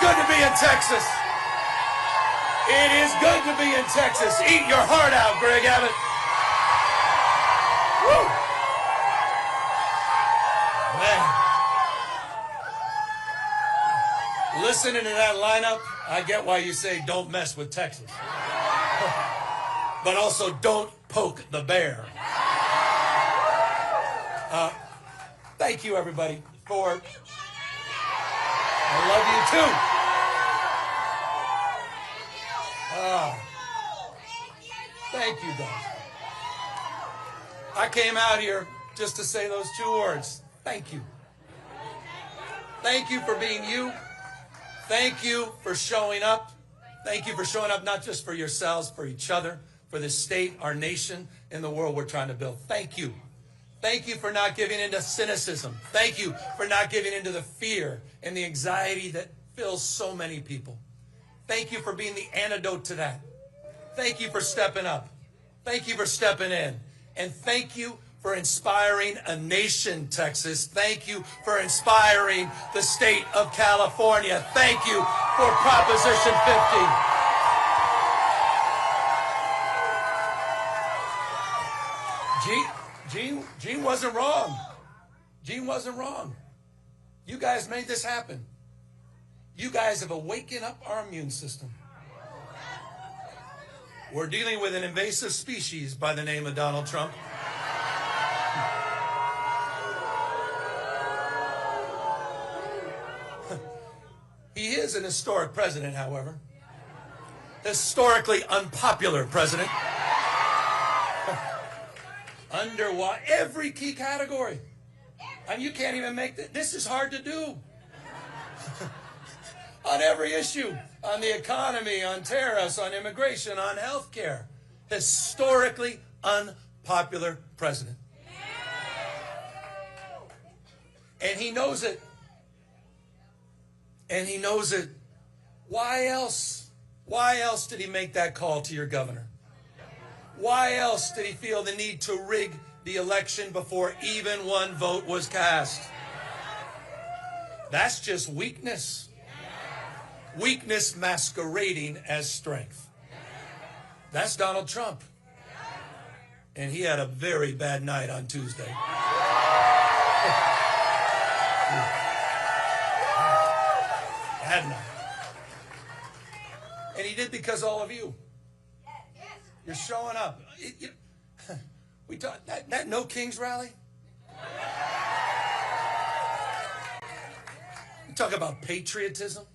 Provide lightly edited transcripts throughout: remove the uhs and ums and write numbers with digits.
good to be in Texas. It is good to be in Texas. Eat your heart out, Greg Abbott. Woo. Man. Listening to that lineup, I get why you say don't mess with Texas. But also don't poke the bear. Thank you, everybody, for... I love you, too. Thank you, guys. I came out here just to say those two words. Thank you. Thank you for being you. Thank you for showing up. Thank you for showing up not just for yourselves, for each other, for this state, our nation, and the world we're trying to build. Thank you. Thank you for not giving into cynicism. Thank you for not giving into the fear and the anxiety that fills so many people. Thank you for being the antidote to that. Thank you for stepping up. Thank you for stepping in. And thank you for inspiring a nation, Texas. Thank you for inspiring the state of California. Thank you for Proposition 50. Gene wasn't wrong. Gene wasn't wrong. You guys made this happen. You guys have awakened up our immune system. We're dealing with an invasive species by the name of Donald Trump. He is an historic president, however. Historically unpopular president. Under every key category. And you can't even make this is hard to do. On every issue, on the economy, on tariffs, on immigration, on health care. Historically unpopular president. And he knows it. And he knows it. Why else? Why else did he make that call to your governor? Why else did he feel the need to rig the election before even one vote was cast? That's just weakness. Weakness masquerading as strength. That's Donald Trump. And he had a very bad night on Tuesday. Bad night. And he did because all of you. You're showing up. We talk that No Kings rally. You talk about patriotism.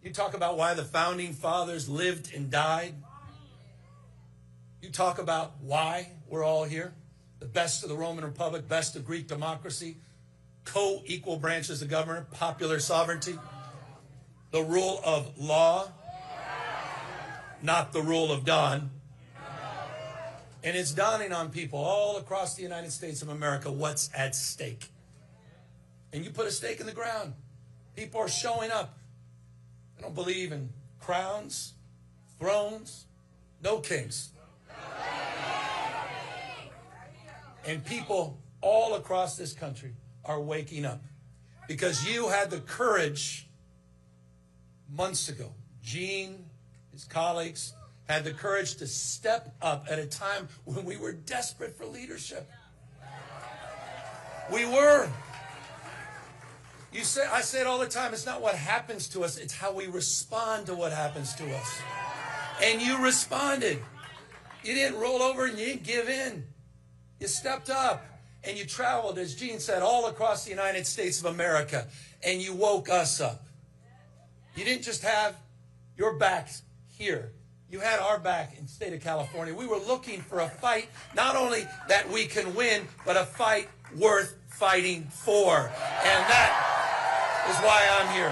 You talk about why the founding fathers lived and died. You talk about why we're all here. The best of the Roman Republic, best of Greek democracy, co-equal branches of government, popular sovereignty, the rule of law, not the rule of Don. And it's dawning on people all across the United States of America what's at stake. And you put a stake in the ground. People are showing up. They don't believe in crowns, thrones, no kings. And people all across this country are waking up because you had the courage months ago. Gene, his colleagues, had the courage to step up at a time when we were desperate for leadership. We were. I say it all the time, it's not what happens to us, it's how we respond to what happens to us. And you responded. You didn't roll over and you didn't give in. You stepped up and you traveled, as Gene said, all across the United States of America, and you woke us up. You didn't just have your backs here. You had our back in the state of California. We were looking for a fight, not only that we can win, but a fight worth fighting for. And that is why I'm here.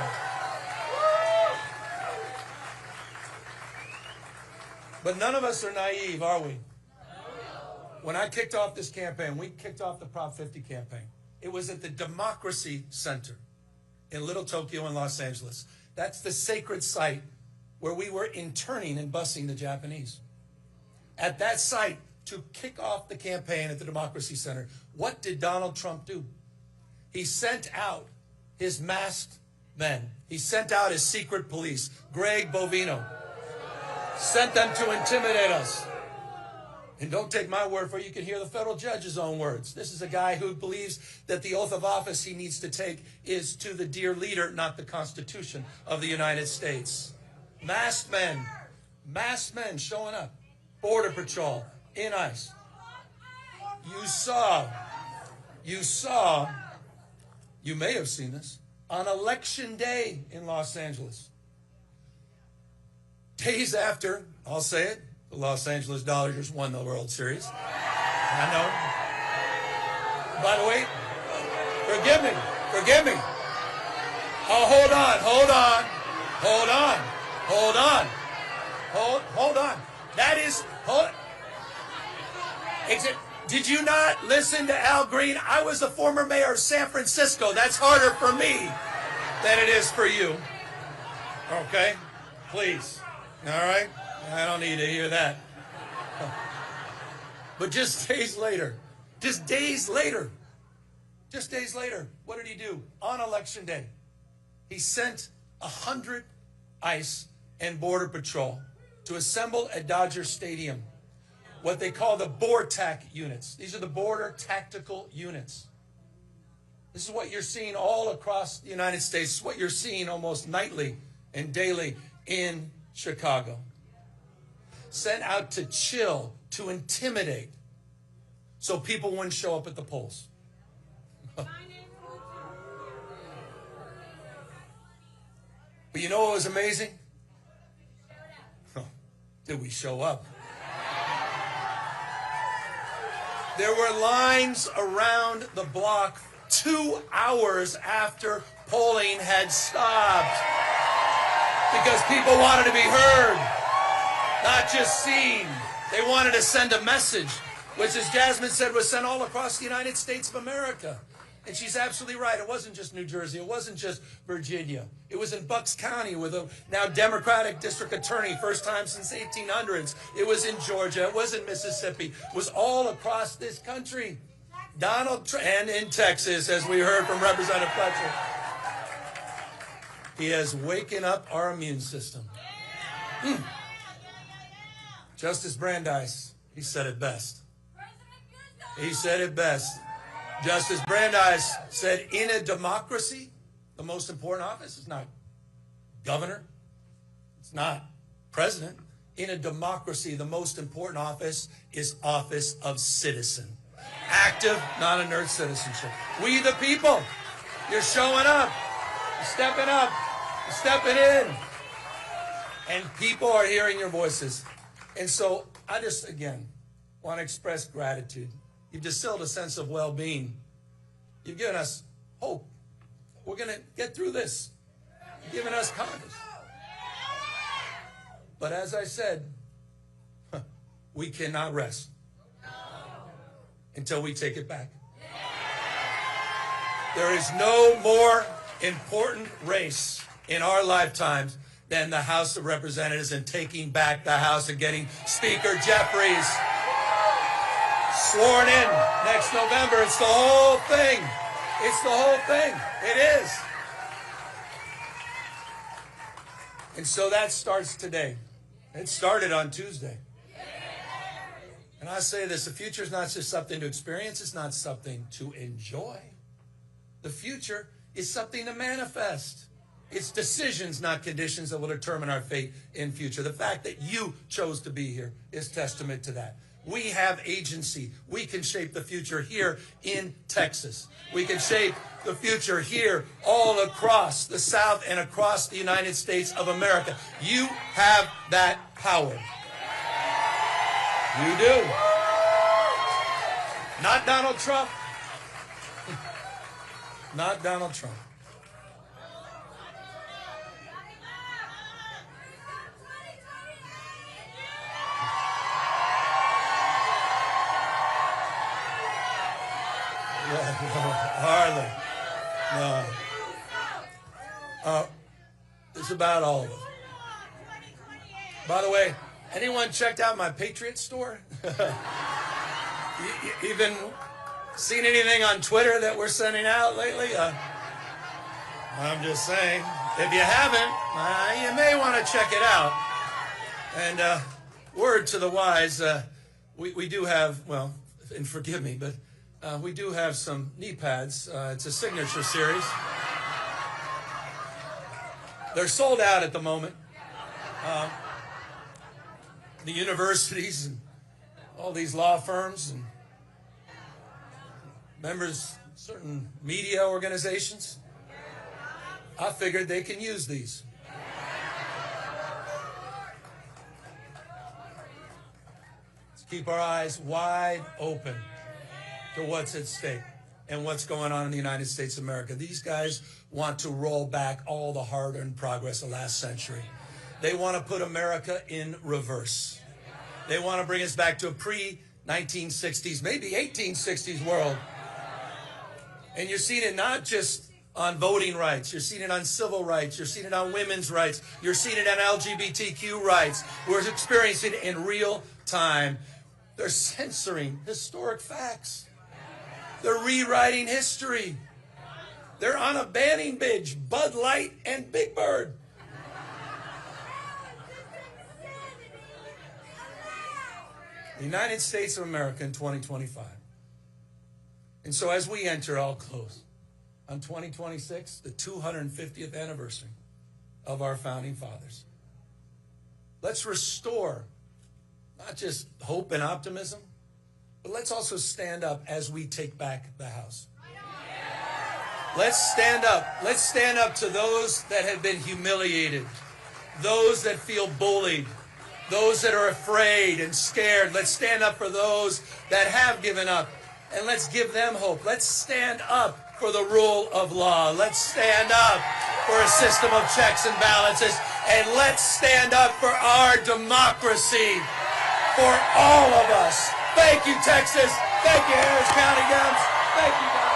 But none of us are naive, are we? When I kicked off this campaign, we kicked off the Prop 50 campaign. It was at the Democracy Center in Little Tokyo in Los Angeles. That's the sacred site where we were interning and busing the Japanese. At that site, to kick off the campaign at the Democracy Center, what did Donald Trump do? He sent out his masked men. He sent out his secret police, Greg Bovino. Sent them to intimidate us. And don't take my word for it. You can hear the federal judge's own words. This is a guy who believes that the oath of office he needs to take is to the dear leader, not the Constitution of the United States. Masked men showing up. Border Patrol in ICE. You may have seen this on Election Day in Los Angeles. Days after, I'll say it, the Los Angeles Dodgers won the World Series. I know. By the way, forgive me. Oh, hold on. That is, did you not listen to Al Green? I was the former mayor of San Francisco. That's harder for me than it is for you. Okay? Please. All right? I don't need to hear that. But just days later, what did he do? On Election Day, he sent 100 ICE and Border Patrol to assemble at Dodger Stadium, what they call the BORTAC units. These are the Border Tactical Units. This is what you're seeing all across the United States. This is what you're seeing almost nightly and daily in Chicago. Sent out to chill, to intimidate, so people wouldn't show up at the polls. But you know what was amazing? Did we show up? There were lines around the block 2 hours after polling had stopped because people wanted to be heard, not just seen. They wanted to send a message, which, as Jasmine said, was sent all across the United States of America. And she's absolutely right. It wasn't just New Jersey. It wasn't just Virginia. It was in Bucks County with a now Democratic district attorney, first time since 1800s. It was in Georgia. It was in Mississippi. It was all across this country. Donald Trump, and in Texas, as we heard from Representative Fletcher. He has waken up our immune system. Justice Brandeis, he said it best. Justice Brandeis said, in a democracy, the most important office is not governor. It's not president. In a democracy, the most important office is office of citizen. Active, not inert citizenship. We the people, you're showing up. You're stepping up. You're stepping in. And people are hearing your voices. And so I just, again, want to express gratitude. You've distilled a sense of well-being. You've given us hope. We're going to get through this. You've given us confidence. But as I said, we cannot rest until we take it back. There is no more important race in our lifetimes than the House of Representatives and taking back the House and getting Speaker Jeffries sworn in next November. It's the whole thing. It's the whole thing. It is. And so that starts today. It started on Tuesday. And I say this, the future is not just something to experience, it's not something to enjoy. The future is something to manifest. It's decisions, not conditions, that will determine our fate in future. The fact that you chose to be here is testament to that. We have agency. We can shape the future here in Texas. We can shape the future here all across the South and across the United States of America. You have that power. You do. Not Donald Trump. Not Donald Trump. Hardly. No. It's about all of it. By the way, anyone checked out my Patriot store? Even seen anything on Twitter that we're sending out lately? I'm just saying, if you haven't, you may want to check it out. And word to the wise, we do have, well, and forgive me, but we do have some knee pads. It's a signature series. They're sold out at the moment. The universities and all these law firms and members of certain media organizations, I figured they can use these. Let's keep our eyes wide open to what's at stake and what's going on in the United States of America. These guys want to roll back all the hard-earned progress of last century. They want to put America in reverse. They want to bring us back to a pre-1960s, maybe 1860s world. And you're seeing it not just on voting rights. You're seeing it on civil rights. You're seeing it on women's rights. You're seeing it on LGBTQ rights. We're experiencing it in real time. They're censoring historic facts. They're rewriting history. They're on a banning binge, Bud Light and Big Bird. The United States of America in 2025. And so as we enter, I'll close, on 2026, the 250th anniversary of our founding fathers. Let's restore not just hope and optimism, but let's also stand up as we take back the House. Let's stand up. Let's stand up to those that have been humiliated, those that feel bullied, those that are afraid and scared. Let's stand up for those that have given up, and let's give them hope. Let's stand up for the rule of law. Let's stand up for a system of checks and balances, and let's stand up for our democracy, for all of us. Thank you, Texas. Thank you, Harris County Dems. Thank you, guys.